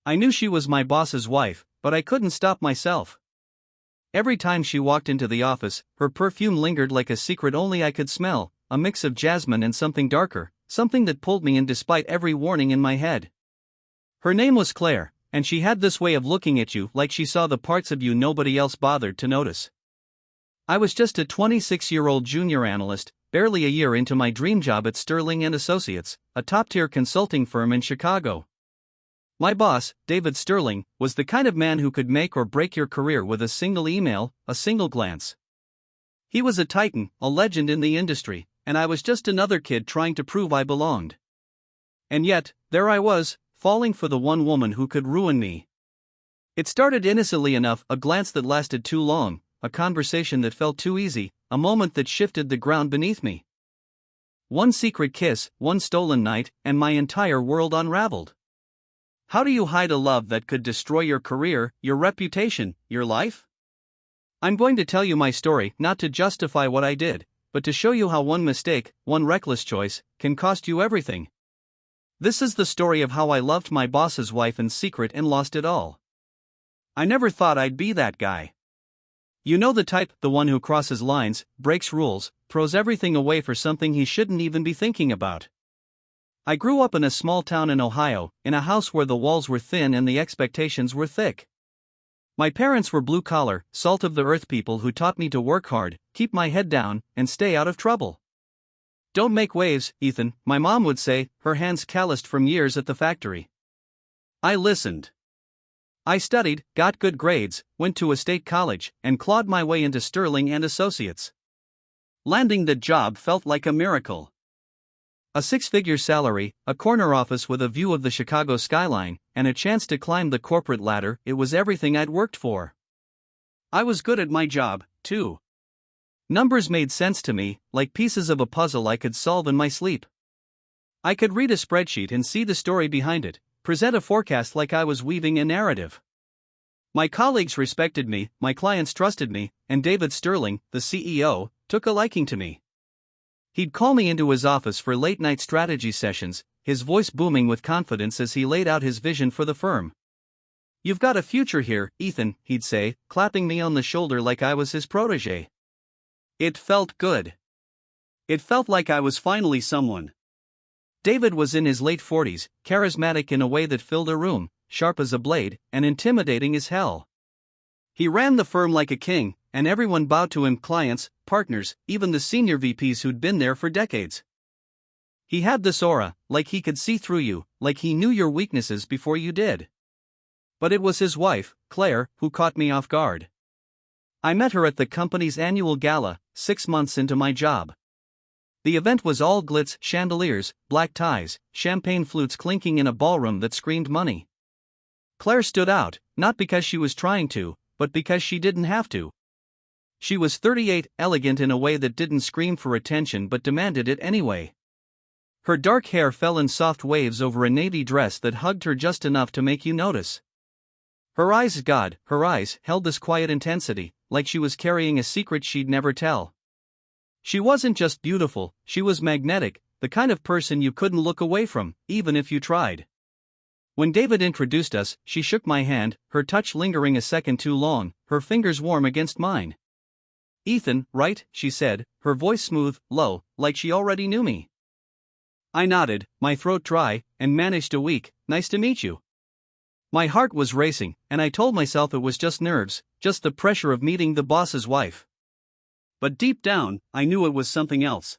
I knew she was my boss's wife, but I couldn't stop myself. Every time she walked into the office, her perfume lingered like a secret only I could smell, a mix of jasmine and something darker, something that pulled me in despite every warning in my head. Her name was Claire, and she had this way of looking at you like she saw the parts of you nobody else bothered to notice. I was just a 26-year-old junior analyst, barely a year into my dream job at Sterling and Associates, a top-tier consulting firm in Chicago. My boss, David Sterling, was the kind of man who could make or break your career with a single email, a single glance. He was a titan, a legend in the industry, and I was just another kid trying to prove I belonged. And yet, there I was, falling for the one woman who could ruin me. It started innocently enough, a glance that lasted too long, a conversation that felt too easy, a moment that shifted the ground beneath me. One secret kiss, one stolen night, and my entire world unraveled. How do you hide a love that could destroy your career, your reputation, your life? I'm going to tell you my story, not to justify what I did, but to show you how one mistake, one reckless choice, can cost you everything. This is the story of how I loved my boss's wife in secret and lost it all. I never thought I'd be that guy. You know the type, the one who crosses lines, breaks rules, throws everything away for something he shouldn't even be thinking about. I grew up in a small town in Ohio, in a house where the walls were thin and the expectations were thick. My parents were blue-collar, salt-of-the-earth people who taught me to work hard, keep my head down, and stay out of trouble. Don't make waves, Ethan, my mom would say, her hands calloused from years at the factory. I listened. I studied, got good grades, went to a state college, and clawed my way into Sterling and Associates. Landing the job felt like a miracle. A six-figure salary, a corner office with a view of the Chicago skyline, and a chance to climb the corporate ladder, it was everything I'd worked for. I was good at my job, too. Numbers made sense to me, like pieces of a puzzle I could solve in my sleep. I could read a spreadsheet and see the story behind it, present a forecast like I was weaving a narrative. My colleagues respected me, my clients trusted me, and David Sterling, the CEO, took a liking to me. He'd call me into his office for late-night strategy sessions, his voice booming with confidence as he laid out his vision for the firm. "You've got a future here, Ethan," he'd say, clapping me on the shoulder like I was his protege. It felt good. It felt like I was finally someone. David was in his late 40s, charismatic in a way that filled a room, sharp as a blade, and intimidating as hell. He ran the firm like a king, and everyone bowed to him, clients, partners, even the senior VPs who'd been there for decades. He had this aura, like he could see through you, like he knew your weaknesses before you did. But it was his wife, Claire, who caught me off guard. I met her at the company's annual gala, 6 months into my job. The event was all glitz, chandeliers, black ties, champagne flutes clinking in a ballroom that screamed money. Claire stood out, not because she was trying to, but because she didn't have to. She was 38, elegant in a way that didn't scream for attention but demanded it anyway. Her dark hair fell in soft waves over a navy dress that hugged her just enough to make you notice. Her eyes held this quiet intensity, like she was carrying a secret she'd never tell. She wasn't just beautiful, she was magnetic, the kind of person you couldn't look away from, even if you tried. When David introduced us, she shook my hand, her touch lingering a second too long, her fingers warm against mine. "Ethan, right?" she said, her voice smooth, low, like she already knew me. I nodded, my throat dry, and managed a weak, "Nice to meet you." My heart was racing, and I told myself it was just nerves, just the pressure of meeting the boss's wife. But deep down, I knew it was something else.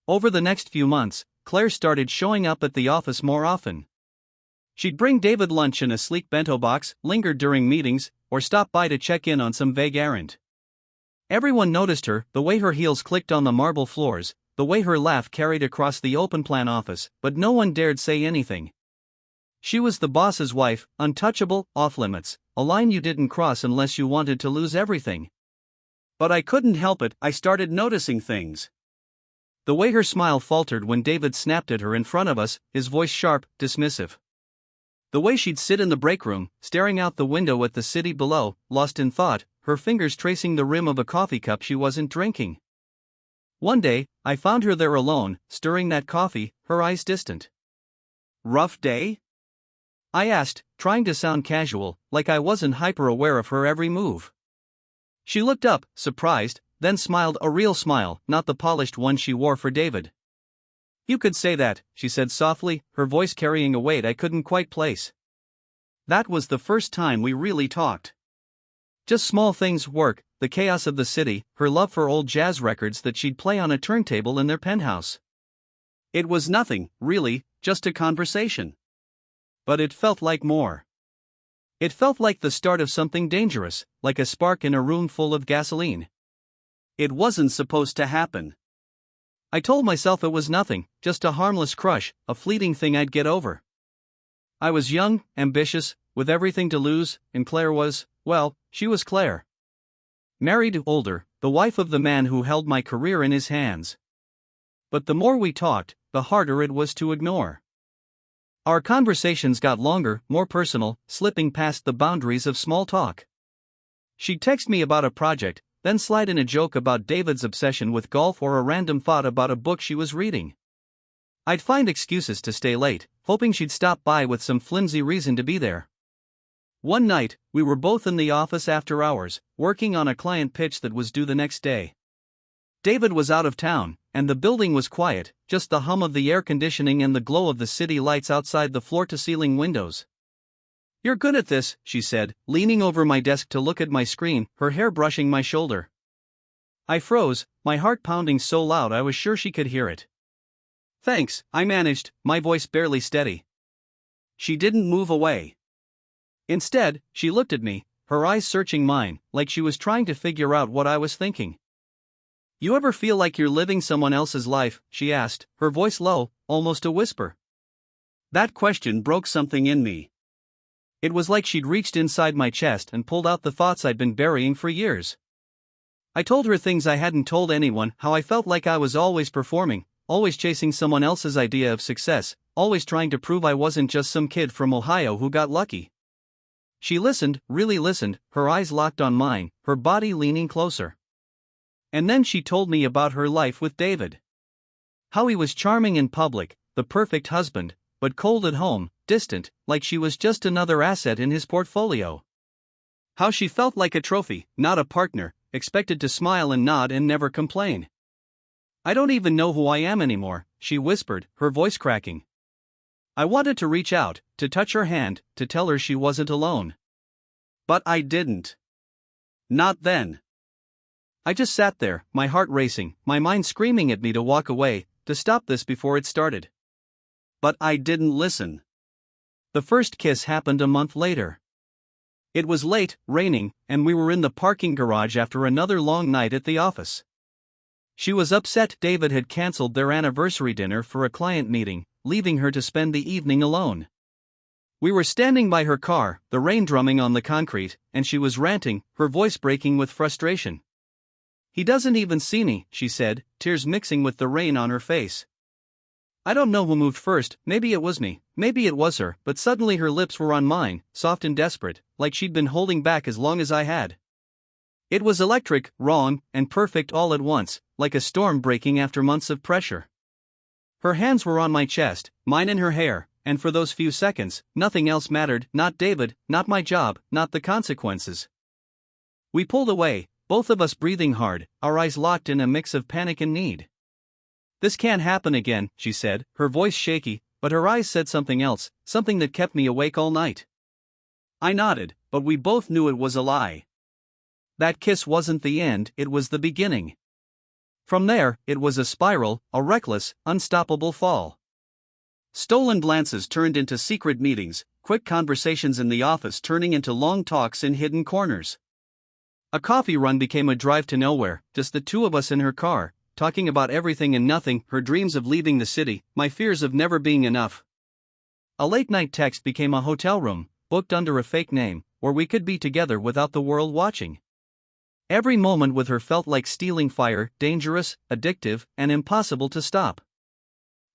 Over the next few months, Claire started showing up at the office more often. She'd bring David lunch in a sleek bento box, lingered during meetings, or stop by to check in on some vague errand. Everyone noticed her, the way her heels clicked on the marble floors, the way her laugh carried across the open-plan office, but no one dared say anything. She was the boss's wife, untouchable, off-limits, a line you didn't cross unless you wanted to lose everything. But I couldn't help it, I started noticing things. The way her smile faltered when David snapped at her in front of us, his voice sharp, dismissive. The way she'd sit in the break room, staring out the window at the city below, lost in thought, her fingers tracing the rim of a coffee cup she wasn't drinking. One day, I found her there alone, stirring that coffee, her eyes distant. "Rough day?" I asked, trying to sound casual, like I wasn't hyper-aware of her every move. She looked up, surprised, then smiled, a real smile, not the polished one she wore for David. "You could say that," she said softly, her voice carrying a weight I couldn't quite place. That was the first time we really talked. Just small things: work, the chaos of the city, her love for old jazz records that she'd play on a turntable in their penthouse. It was nothing, really, just a conversation. But it felt like more. It felt like the start of something dangerous, like a spark in a room full of gasoline. It wasn't supposed to happen. I told myself it was nothing, just a harmless crush, a fleeting thing I'd get over. I was young, ambitious, with everything to lose, and Claire was, well, she was Claire. Married, older, the wife of the man who held my career in his hands. But the more we talked, the harder it was to ignore. Our conversations got longer, more personal, slipping past the boundaries of small talk. She'd text me about a project, then slide in a joke about David's obsession with golf or a random thought about a book she was reading. I'd find excuses to stay late, hoping she'd stop by with some flimsy reason to be there. One night, we were both in the office after hours, working on a client pitch that was due the next day. David was out of town, and the building was quiet, just the hum of the air conditioning and the glow of the city lights outside the floor-to-ceiling windows. "You're good at this," she said, leaning over my desk to look at my screen, her hair brushing my shoulder. I froze, my heart pounding so loud I was sure she could hear it. "Thanks," I managed, my voice barely steady. She didn't move away. Instead, she looked at me, her eyes searching mine, like she was trying to figure out what I was thinking. "You ever feel like you're living someone else's life?" she asked, her voice low, almost a whisper. That question broke something in me. It was like she'd reached inside my chest and pulled out the thoughts I'd been burying for years. I told her things I hadn't told anyone, how I felt like I was always performing, always chasing someone else's idea of success, always trying to prove I wasn't just some kid from Ohio who got lucky. She listened, really listened, her eyes locked on mine, her body leaning closer. And then she told me about her life with David. How he was charming in public, the perfect husband, but cold at home, distant, like she was just another asset in his portfolio. How she felt like a trophy, not a partner, expected to smile and nod and never complain. "I don't even know who I am anymore," she whispered, her voice cracking. I wanted to reach out, to touch her hand, to tell her she wasn't alone. But I didn't. Not then. I just sat there, my heart racing, my mind screaming at me to walk away, to stop this before it started. But I didn't listen. The first kiss happened a month later. It was late, raining, and we were in the parking garage after another long night at the office. She was upset David had canceled their anniversary dinner for a client meeting, leaving her to spend the evening alone. We were standing by her car, the rain drumming on the concrete, and she was ranting, her voice breaking with frustration. "He doesn't even see me," she said, tears mixing with the rain on her face. I don't know who moved first, maybe it was me, maybe it was her, but suddenly her lips were on mine, soft and desperate, like she'd been holding back as long as I had. It was electric, wrong, and perfect all at once, like a storm breaking after months of pressure. Her hands were on my chest, mine in her hair, and for those few seconds, nothing else mattered, not David, not my job, not the consequences. We pulled away, both of us breathing hard, our eyes locked in a mix of panic and need. "This can't happen again," she said, her voice shaky, but her eyes said something else, something that kept me awake all night. I nodded, but we both knew it was a lie. That kiss wasn't the end, it was the beginning. From there, it was a spiral, a reckless, unstoppable fall. Stolen glances turned into secret meetings, quick conversations in the office turning into long talks in hidden corners. A coffee run became a drive to nowhere, just the two of us in her car, talking about everything and nothing, her dreams of leaving the city, my fears of never being enough. A late-night text became a hotel room, booked under a fake name, where we could be together without the world watching. Every moment with her felt like stealing fire, dangerous, addictive, and impossible to stop.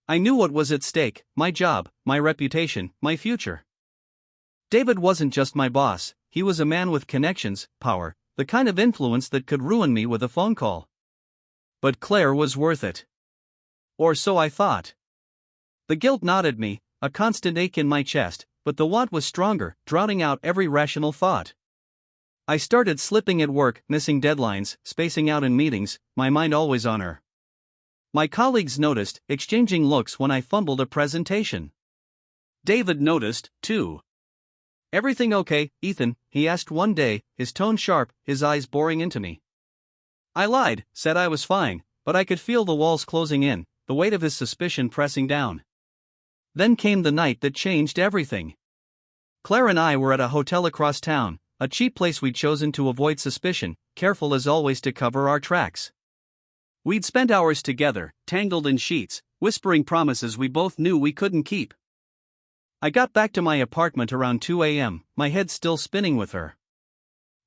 I knew what was at stake: my job, my reputation, my future. David wasn't just my boss, he was a man with connections, power, the kind of influence that could ruin me with a phone call. But Claire was worth it. Or so I thought. The guilt gnawed at me, a constant ache in my chest, but the want was stronger, drowning out every rational thought. I started slipping at work, missing deadlines, spacing out in meetings, my mind always on her. My colleagues noticed, exchanging looks when I fumbled a presentation. David noticed, too. "Everything okay, Ethan?" he asked one day, his tone sharp, his eyes boring into me. I lied, said I was fine, but I could feel the walls closing in, the weight of his suspicion pressing down. Then came the night that changed everything. Claire and I were at a hotel across town, a cheap place we'd chosen to avoid suspicion, careful as always to cover our tracks. We'd spent hours together, tangled in sheets, whispering promises we both knew we couldn't keep. I got back to my apartment around 2 a.m., my head still spinning with her.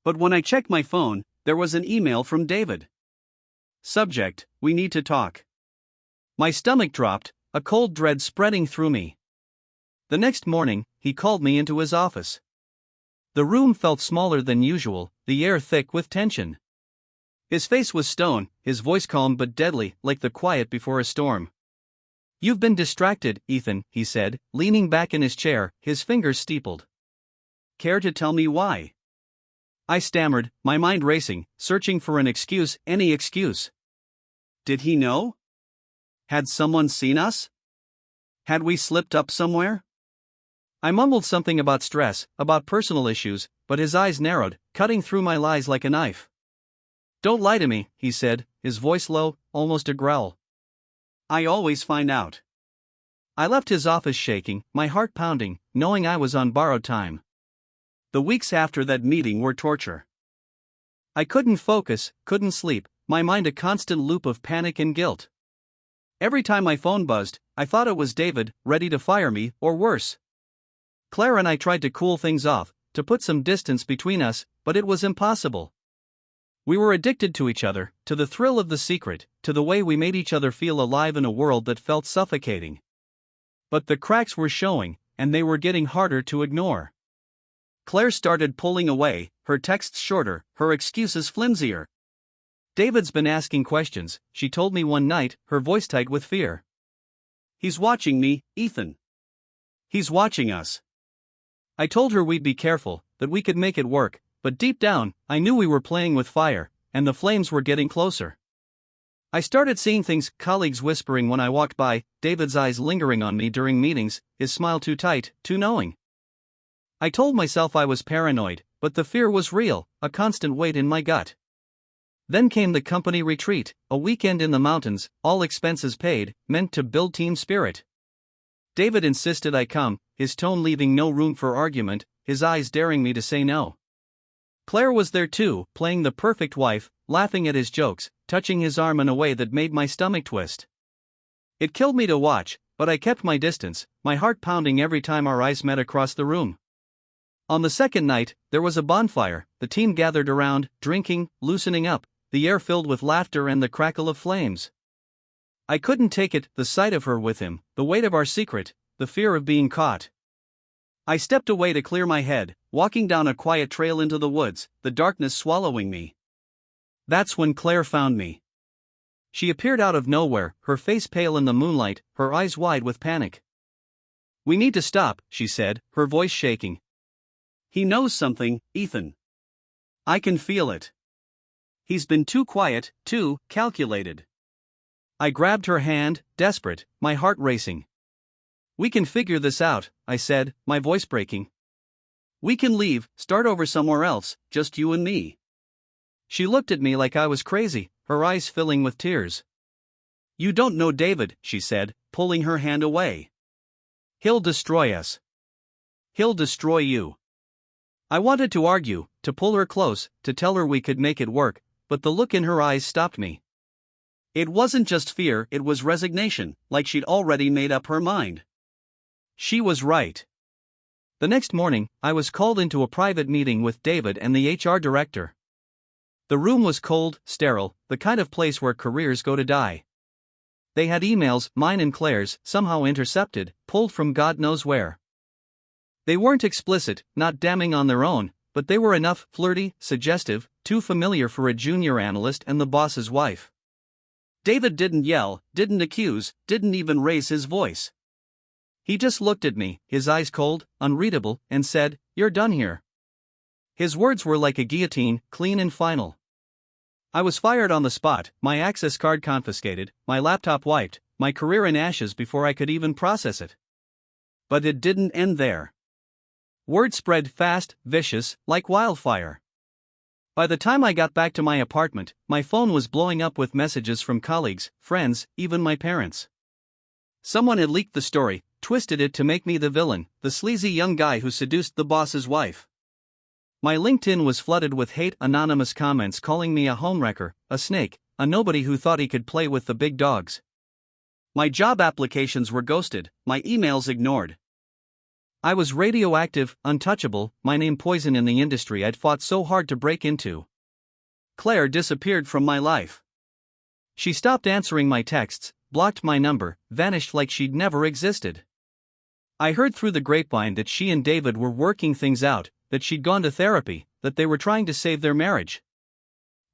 But when I checked my phone, there was an email from David. Subject: "We need to talk." My stomach dropped, a cold dread spreading through me. The next morning, he called me into his office. The room felt smaller than usual, the air thick with tension. His face was stone, his voice calm but deadly, like the quiet before a storm. "You've been distracted, Ethan," he said, leaning back in his chair, his fingers steepled. "Care to tell me why?" I stammered, my mind racing, searching for an excuse, any excuse. Did he know? Had someone seen us? Had we slipped up somewhere? I mumbled something about stress, about personal issues, but his eyes narrowed, cutting through my lies like a knife. "Don't lie to me," he said, his voice low, almost a growl. "I always find out." I left his office shaking, my heart pounding, knowing I was on borrowed time. The weeks after that meeting were torture. I couldn't focus, couldn't sleep, my mind a constant loop of panic and guilt. Every time my phone buzzed, I thought it was David, ready to fire me, or worse. Claire and I tried to cool things off, to put some distance between us, but it was impossible. We were addicted to each other, to the thrill of the secret, to the way we made each other feel alive in a world that felt suffocating. But the cracks were showing, and they were getting harder to ignore. Claire started pulling away, her texts shorter, her excuses flimsier. "David's been asking questions," she told me one night, her voice tight with fear. "He's watching me, Ethan. He's watching us." I told her we'd be careful, that we could make it work, but deep down, I knew we were playing with fire, and the flames were getting closer. I started seeing things, colleagues whispering when I walked by, David's eyes lingering on me during meetings, his smile too tight, too knowing. I told myself I was paranoid, but the fear was real, a constant weight in my gut. Then came the company retreat, a weekend in the mountains, all expenses paid, meant to build team spirit. David insisted I come, his tone leaving no room for argument, his eyes daring me to say no. Claire was there too, playing the perfect wife, laughing at his jokes, touching his arm in a way that made my stomach twist. It killed me to watch, but I kept my distance, my heart pounding every time our eyes met across the room. On the second night, there was a bonfire, the team gathered around, drinking, loosening up, the air filled with laughter and the crackle of flames. I couldn't take it, the sight of her with him, the weight of our secret, the fear of being caught. I stepped away to clear my head, walking down a quiet trail into the woods, the darkness swallowing me. That's when Claire found me. She appeared out of nowhere, her face pale in the moonlight, her eyes wide with panic. "We need to stop," she said, her voice shaking. "He knows something, Ethan. I can feel it. He's been too quiet, too calculated." I grabbed her hand, desperate, my heart racing. "We can figure this out," I said, my voice breaking. "We can leave, start over somewhere else, just you and me." She looked at me like I was crazy, her eyes filling with tears. "You don't know David," she said, pulling her hand away. "He'll destroy us. He'll destroy you." I wanted to argue, to pull her close, to tell her we could make it work, but the look in her eyes stopped me. It wasn't just fear, it was resignation, like she'd already made up her mind. She was right. The next morning, I was called into a private meeting with David and the HR director. The room was cold, sterile, the kind of place where careers go to die. They had emails, mine and Claire's, somehow intercepted, pulled from God knows where. They weren't explicit, not damning on their own, but they were enough, flirty, suggestive, too familiar for a junior analyst and the boss's wife. David didn't yell, didn't accuse, didn't even raise his voice. He just looked at me, his eyes cold, unreadable, and said, "You're done here." His words were like a guillotine, clean and final. I was fired on the spot, my access card confiscated, my laptop wiped, my career in ashes before I could even process it. But it didn't end there. Word spread fast, vicious, like wildfire. By the time I got back to my apartment, my phone was blowing up with messages from colleagues, friends, even my parents. Someone had leaked the story, twisted it to make me the villain, the sleazy young guy who seduced the boss's wife. My LinkedIn was flooded with hate, anonymous comments calling me a homewrecker, a snake, a nobody who thought he could play with the big dogs. My job applications were ghosted, my emails ignored. I was radioactive, untouchable, my name poison in the industry I'd fought so hard to break into. Claire disappeared from my life. She stopped answering my texts, blocked my number, vanished like she'd never existed. I heard through the grapevine that she and David were working things out, that she'd gone to therapy, that they were trying to save their marriage.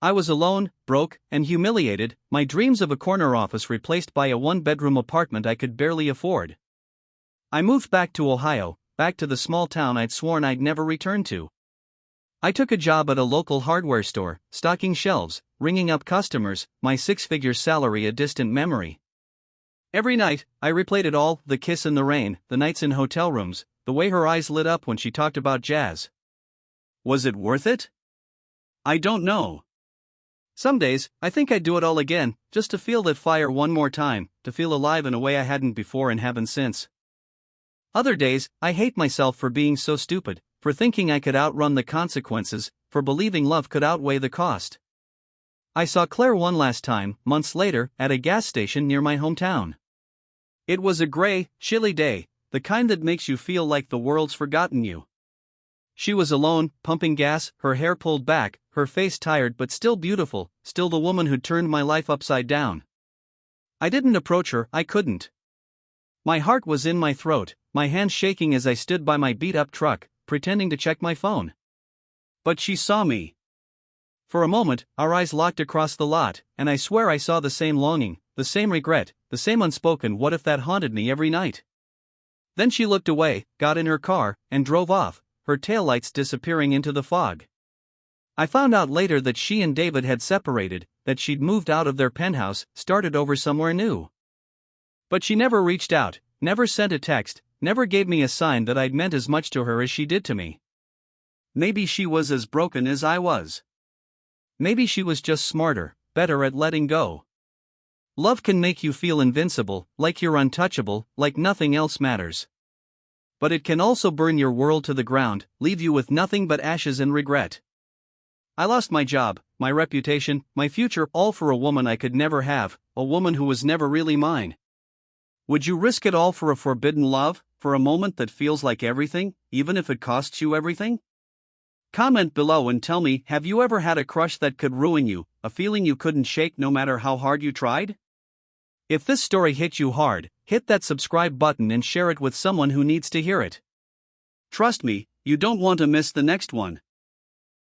I was alone, broke, and humiliated, my dreams of a corner office replaced by a one-bedroom apartment I could barely afford. I moved back to Ohio, back to the small town I'd sworn I'd never return to. I took a job at a local hardware store, stocking shelves, ringing up customers, my six-figure salary a distant memory. Every night, I replayed it all, the kiss in the rain, the nights in hotel rooms, the way her eyes lit up when she talked about jazz. Was it worth it? I don't know. Some days, I think I'd do it all again, just to feel that fire one more time, to feel alive in a way I hadn't before and haven't since. Other days, I hate myself for being so stupid, for thinking I could outrun the consequences, for believing love could outweigh the cost. I saw Claire one last time, months later, at a gas station near my hometown. It was a gray, chilly day, the kind that makes you feel like the world's forgotten you. She was alone, pumping gas, her hair pulled back, her face tired but still beautiful, still the woman who'd turned my life upside down. I didn't approach her, I couldn't. My heart was in my throat, my hands shaking as I stood by my beat-up truck, pretending to check my phone. But she saw me. For a moment, our eyes locked across the lot, and I swear I saw the same longing, the same regret, the same unspoken what if that haunted me every night. Then she looked away, got in her car, and drove off, her taillights disappearing into the fog. I found out later that she and David had separated, that she'd moved out of their penthouse, started over somewhere new. But she never reached out, never sent a text, never gave me a sign that I'd meant as much to her as she did to me. Maybe she was as broken as I was. Maybe she was just smarter, better at letting go. Love can make you feel invincible, like you're untouchable, like nothing else matters. But it can also burn your world to the ground, leave you with nothing but ashes and regret. I lost my job, my reputation, my future, all for a woman I could never have, a woman who was never really mine. Would you risk it all for a forbidden love, for a moment that feels like everything, even if it costs you everything? Comment below and tell me, have you ever had a crush that could ruin you, a feeling you couldn't shake no matter how hard you tried? If this story hit you hard, hit that subscribe button and share it with someone who needs to hear it. Trust me, you don't want to miss the next one.